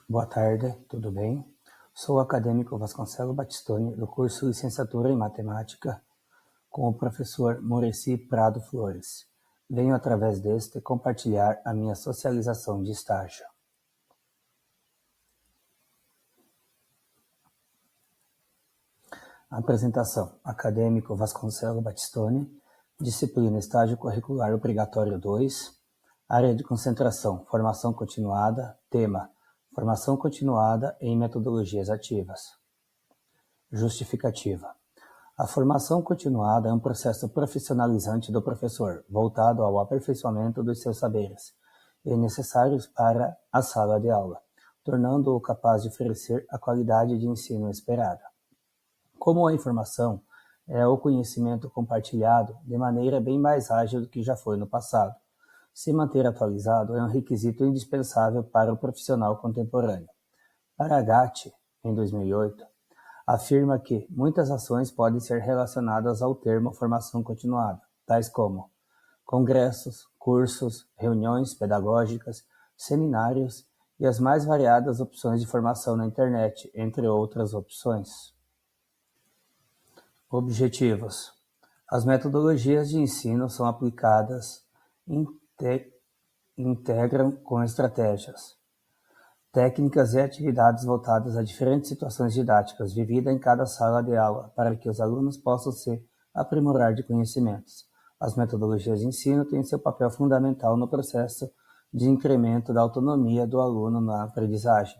Boa tarde, tudo bem? Sou o acadêmico Vasconcelos Batistoni, do curso Licenciatura em Matemática, com o professor Muricy Prado Flores. Venho, através deste, compartilhar a minha socialização de estágio. Apresentação: acadêmico Vasconcelos Batistoni, disciplina Estágio Curricular Obrigatório 2, área de concentração, formação continuada, tema, formação continuada em metodologias ativas. Justificativa: a formação continuada é um processo profissionalizante do professor, voltado ao aperfeiçoamento dos seus saberes e necessários para a sala de aula, tornando-o capaz de oferecer a qualidade de ensino esperada. Como a informação é o conhecimento compartilhado de maneira bem mais ágil do que já foi no passado, se manter atualizado é um requisito indispensável para o profissional contemporâneo. Paragatti, em 2008, afirma que muitas ações podem ser relacionadas ao termo formação continuada, tais como congressos, cursos, reuniões pedagógicas, seminários e as mais variadas opções de formação na internet, entre outras opções. Objetivos: as metodologias de ensino são aplicadas, integram com estratégias, técnicas e atividades voltadas a diferentes situações didáticas vividas em cada sala de aula, para que os alunos possam se aprimorar de conhecimentos. As metodologias de ensino têm seu papel fundamental no processo de incremento da autonomia do aluno na aprendizagem.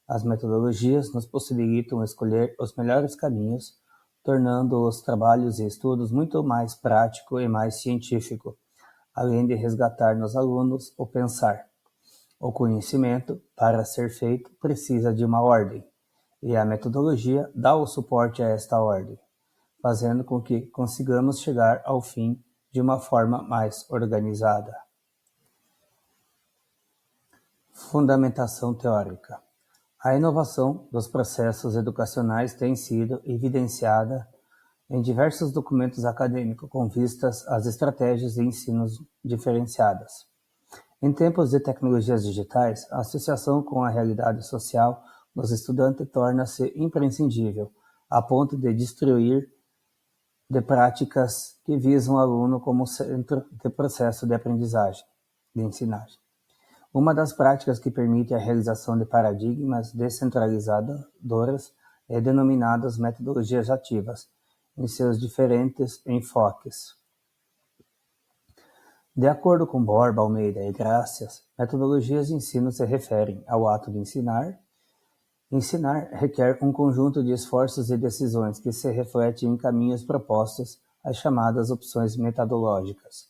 As metodologias nos possibilitam escolher os melhores caminhos, tornando os trabalhos e estudos muito mais prático e mais científico, além de resgatar nos alunos o pensar. O conhecimento, para ser feito, precisa de uma ordem, e a metodologia dá o suporte a esta ordem, fazendo com que consigamos chegar ao fim de uma forma mais organizada. Fundamentação teórica: a inovação dos processos educacionais tem sido evidenciada em diversos documentos acadêmicos com vistas às estratégias de ensino diferenciadas. Em tempos de tecnologias digitais, a associação com a realidade social dos estudantes torna-se imprescindível, a ponto de destruir de práticas que visam o aluno como centro de processo de aprendizagem, de ensinagem. Uma das práticas que permite a realização de paradigmas descentralizadoras é denominadas metodologias ativas, em seus diferentes enfoques. De acordo com Borba, Almeida e Gracias, metodologias de ensino se referem ao ato de ensinar. Ensinar requer um conjunto de esforços e decisões que se reflete em caminhos propostos, as chamadas opções metodológicas.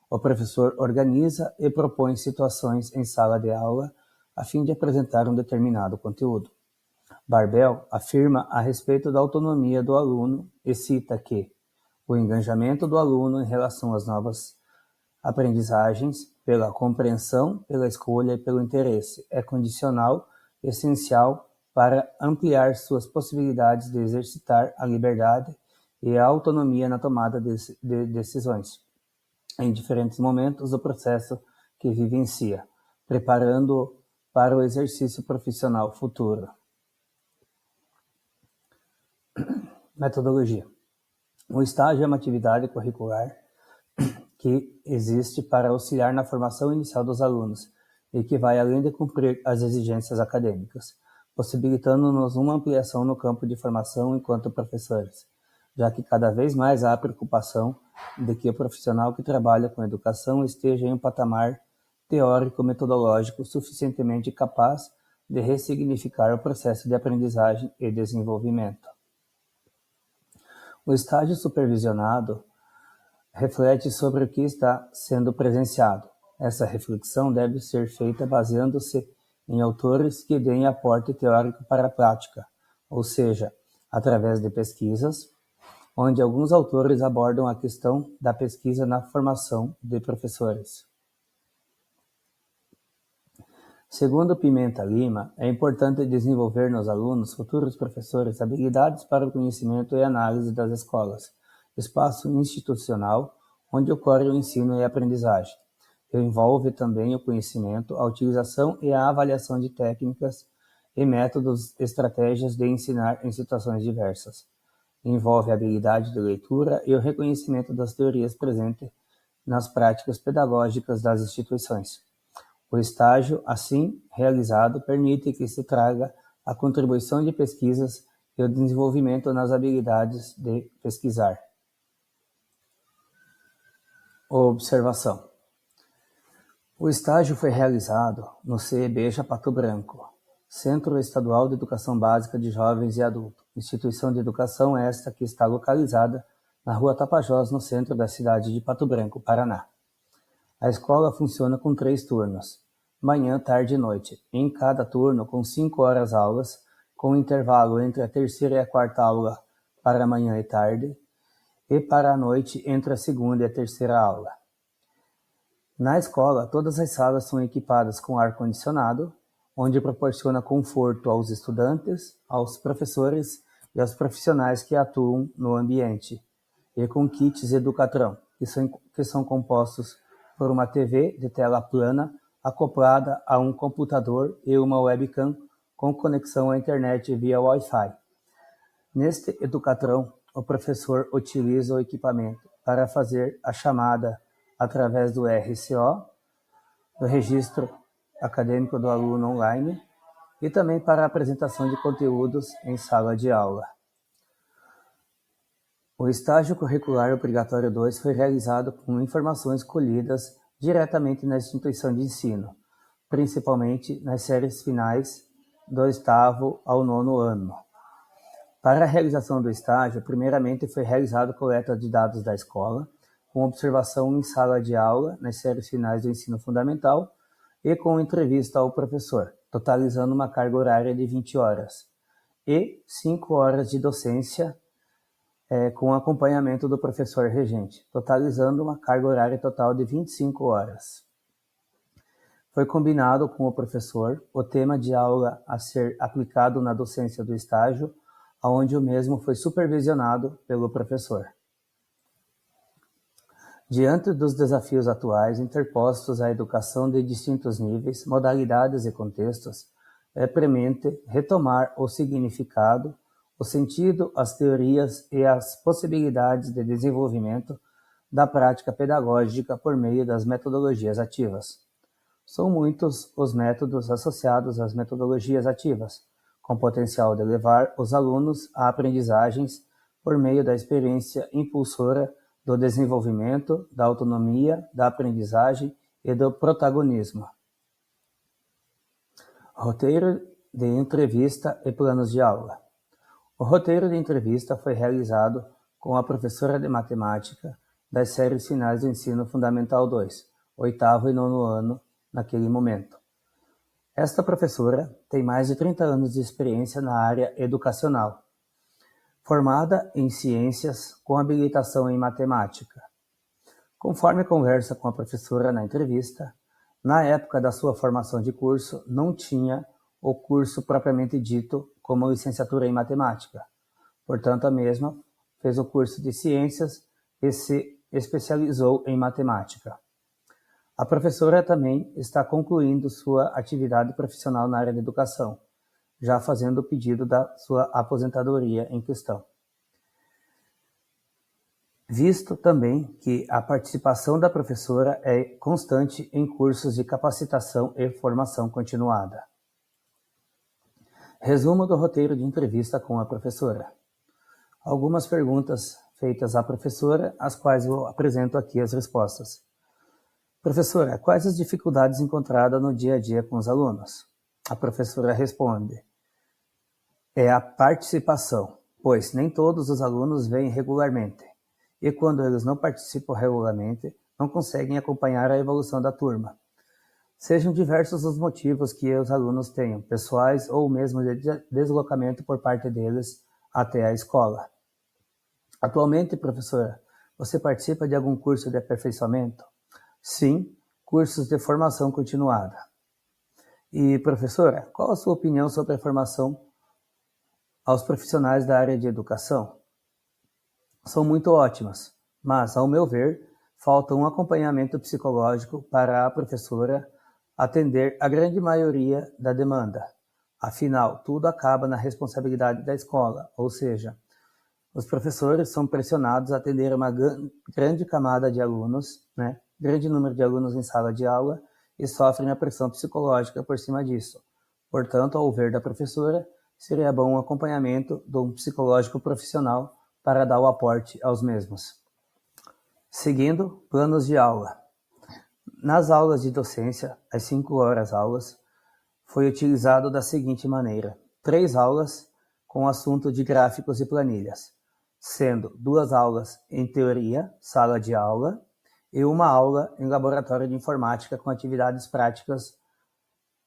O professor organiza e propõe situações em sala de aula a fim de apresentar um determinado conteúdo. Barbel afirma a respeito da autonomia do aluno e cita que o engajamento do aluno em relação às novas aprendizagens, pela compreensão, pela escolha e pelo interesse, é condicional, essencial para ampliar suas possibilidades de exercitar a liberdade e a autonomia na tomada de decisões, em diferentes momentos do processo que vivencia, preparando-o para o exercício profissional futuro. Metodologia: o estágio é uma atividade curricular que existe para auxiliar na formação inicial dos alunos e que vai além de cumprir as exigências acadêmicas, possibilitando-nos uma ampliação no campo de formação enquanto professores, já que cada vez mais há a preocupação de que o profissional que trabalha com educação esteja em um patamar teórico-metodológico suficientemente capaz de ressignificar o processo de aprendizagem e desenvolvimento. O estágio supervisionado reflete sobre o que está sendo presenciado. Essa reflexão deve ser feita baseando-se em autores que deem aporte teórico para a prática, ou seja, através de pesquisas, onde alguns autores abordam a questão da pesquisa na formação de professores. Segundo Pimenta Lima, é importante desenvolver nos alunos, futuros professores, habilidades para o conhecimento e análise das escolas, espaço institucional onde ocorre o ensino e a aprendizagem. Envolve também o conhecimento, a utilização e a avaliação de técnicas e métodos, estratégias de ensinar em situações diversas. Envolve a habilidade de leitura e o reconhecimento das teorias presentes nas práticas pedagógicas das instituições. O estágio, assim realizado, permite que se traga a contribuição de pesquisas e o desenvolvimento nas habilidades de pesquisar. Observação. O estágio foi realizado no CEBEJA Pato Branco, Centro Estadual de Educação Básica de Jovens e Adultos, instituição de educação esta que está localizada na Rua Tapajós, no centro da cidade de Pato Branco, Paraná. A escola funciona com 3 turnos, manhã, tarde e noite, em cada turno com 5 horas aulas, com intervalo entre a terceira e a quarta aula para a manhã e tarde, e para a noite entre a segunda e a terceira aula. Na escola, todas as salas são equipadas com ar-condicionado, onde proporciona conforto aos estudantes, aos professores e aos profissionais que atuam no ambiente, e com kits Educatron, que são compostos por uma TV de tela plana acoplada a um computador e uma webcam com conexão à internet via Wi-Fi. Neste Educatron, o professor utiliza o equipamento para fazer a chamada através do RCO, do registro acadêmico do aluno online, e também para a apresentação de conteúdos em sala de aula. O estágio curricular obrigatório 2 foi realizado com informações colhidas diretamente na instituição de ensino, principalmente nas séries finais do 8º ao 9º ano. Para a realização do estágio, primeiramente foi realizada a coleta de dados da escola, com observação em sala de aula nas séries finais do ensino fundamental e com entrevista ao professor, totalizando uma carga horária de 20 horas, e 5 horas de docência com acompanhamento do professor regente, totalizando uma carga horária total de 25 horas. Foi combinado com o professor o tema de aula a ser aplicado na docência do estágio, onde o mesmo foi supervisionado pelo professor. Diante dos desafios atuais interpostos à educação de distintos níveis, modalidades e contextos, é premente retomar o significado, o sentido, as teorias e as possibilidades de desenvolvimento da prática pedagógica por meio das metodologias ativas. São muitos os métodos associados às metodologias ativas, com potencial de levar os alunos a aprendizagens por meio da experiência impulsora do desenvolvimento, da autonomia, da aprendizagem e do protagonismo. Roteiro de entrevista e planos de aula. O roteiro de entrevista foi realizado com a professora de matemática das séries finais do ensino fundamental 2, 8º e 9º ano, naquele momento. Esta professora tem mais de 30 anos de experiência na área educacional, formada em ciências com habilitação em matemática. Conforme conversa com a professora na entrevista, na época da sua formação de curso, não tinha o curso propriamente dito como licenciatura em matemática. Portanto, a mesma fez o curso de ciências e se especializou em matemática. A professora também está concluindo sua atividade profissional na área de educação, já fazendo o pedido da sua aposentadoria em questão. Visto também que a participação da professora é constante em cursos de capacitação e formação continuada. Resumo do roteiro de entrevista com a professora. Algumas perguntas feitas à professora, às quais eu apresento aqui as respostas. Professora, quais as dificuldades encontradas no dia a dia com os alunos? A professora responde: é a participação, pois nem todos os alunos vêm regularmente, e quando eles não participam regularmente, não conseguem acompanhar a evolução da turma. Sejam diversos os motivos que os alunos tenham, pessoais ou mesmo de deslocamento por parte deles até a escola. Atualmente, professora, você participa de algum curso de aperfeiçoamento? Sim, cursos de formação continuada. E, professora, qual a sua opinião sobre a formação aos profissionais da área de educação? São muito ótimas, mas, ao meu ver, falta um acompanhamento psicológico para a professora atender a grande maioria da demanda, Afinal, tudo acaba na responsabilidade da escola, ou seja, os professores são pressionados a atender uma grande camada de alunos, grande número de alunos em sala de aula, e sofrem a pressão psicológica por cima disso. Portanto, ao ver da professora, seria bom um acompanhamento de um psicológico profissional para dar o aporte aos mesmos. Seguindo, planos de aula. Nas aulas de docência, as 5 horas aulas, foi utilizado da seguinte maneira: 3 aulas com assunto de gráficos e planilhas, sendo 2 aulas em teoria, sala de aula, e 1 aula em laboratório de informática com atividades práticas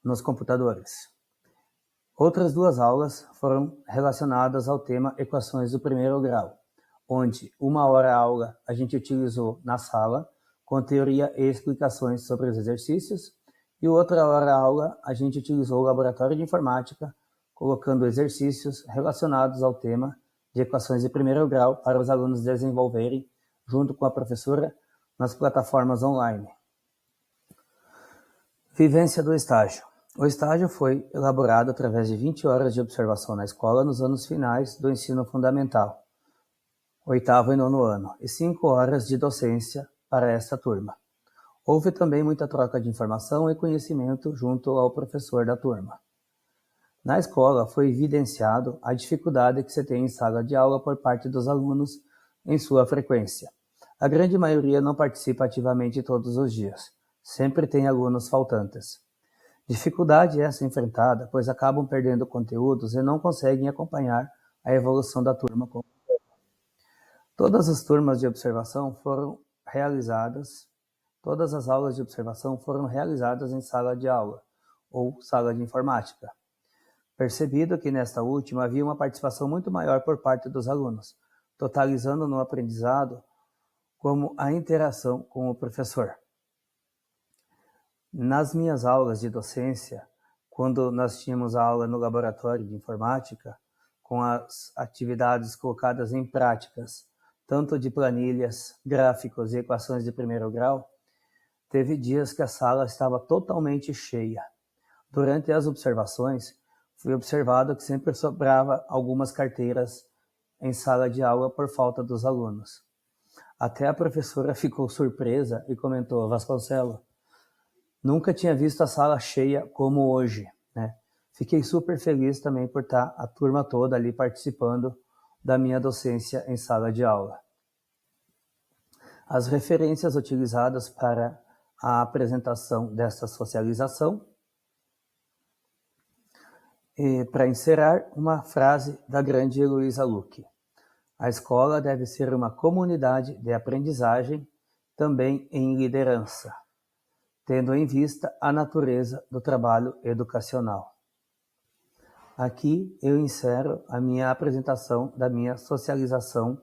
nos computadores. Outras 2 aulas foram relacionadas ao tema equações do primeiro grau, onde 1 hora aula a gente utilizou na sala, com teoria e explicações sobre os exercícios, e outra hora aula a gente utilizou o laboratório de informática, colocando exercícios relacionados ao tema de equações de primeiro grau para os alunos desenvolverem, junto com a professora, nas plataformas online. Vivência do estágio. O estágio foi elaborado através de 20 horas de observação na escola nos anos finais do ensino fundamental, 8º e 9º ano, e 5 horas de docência para esta turma. Houve também muita troca de informação e conhecimento junto ao professor da turma. Na escola foi evidenciado a dificuldade que se tem em sala de aula por parte dos alunos em sua frequência. A grande maioria não participa ativamente todos os dias. Sempre tem alunos faltantes. Dificuldade essa enfrentada, pois acabam perdendo conteúdos e não conseguem acompanhar a evolução da turma. Todas as turmas de observação foram realizadas, todas as aulas de observação foram realizadas em sala de aula, ou sala de informática. Percebido que nesta última havia uma participação muito maior por parte dos alunos, totalizando no aprendizado como a interação com o professor. Nas minhas aulas de docência, quando nós tínhamos a aula no laboratório de informática, com as atividades colocadas em práticas, tanto de planilhas, gráficos e equações de primeiro grau, teve dias que a sala estava totalmente cheia. Durante as observações, foi observado que sempre sobrava algumas carteiras em sala de aula por falta dos alunos. Até a professora ficou surpresa e comentou: Vasconcelo, nunca tinha visto a sala cheia como hoje, Fiquei super feliz também por estar a turma toda ali participando da minha docência em sala de aula. As referências utilizadas para a apresentação desta socialização. E, para encerrar, uma frase da grande Heloísa Luque: a escola deve ser uma comunidade de aprendizagem, também em liderança, tendo em vista a natureza do trabalho educacional. Aqui eu encerro a minha apresentação da minha socialização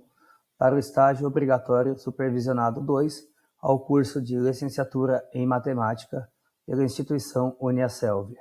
para o estágio obrigatório supervisionado 2 ao curso de licenciatura em matemática pela instituição Uniaselv.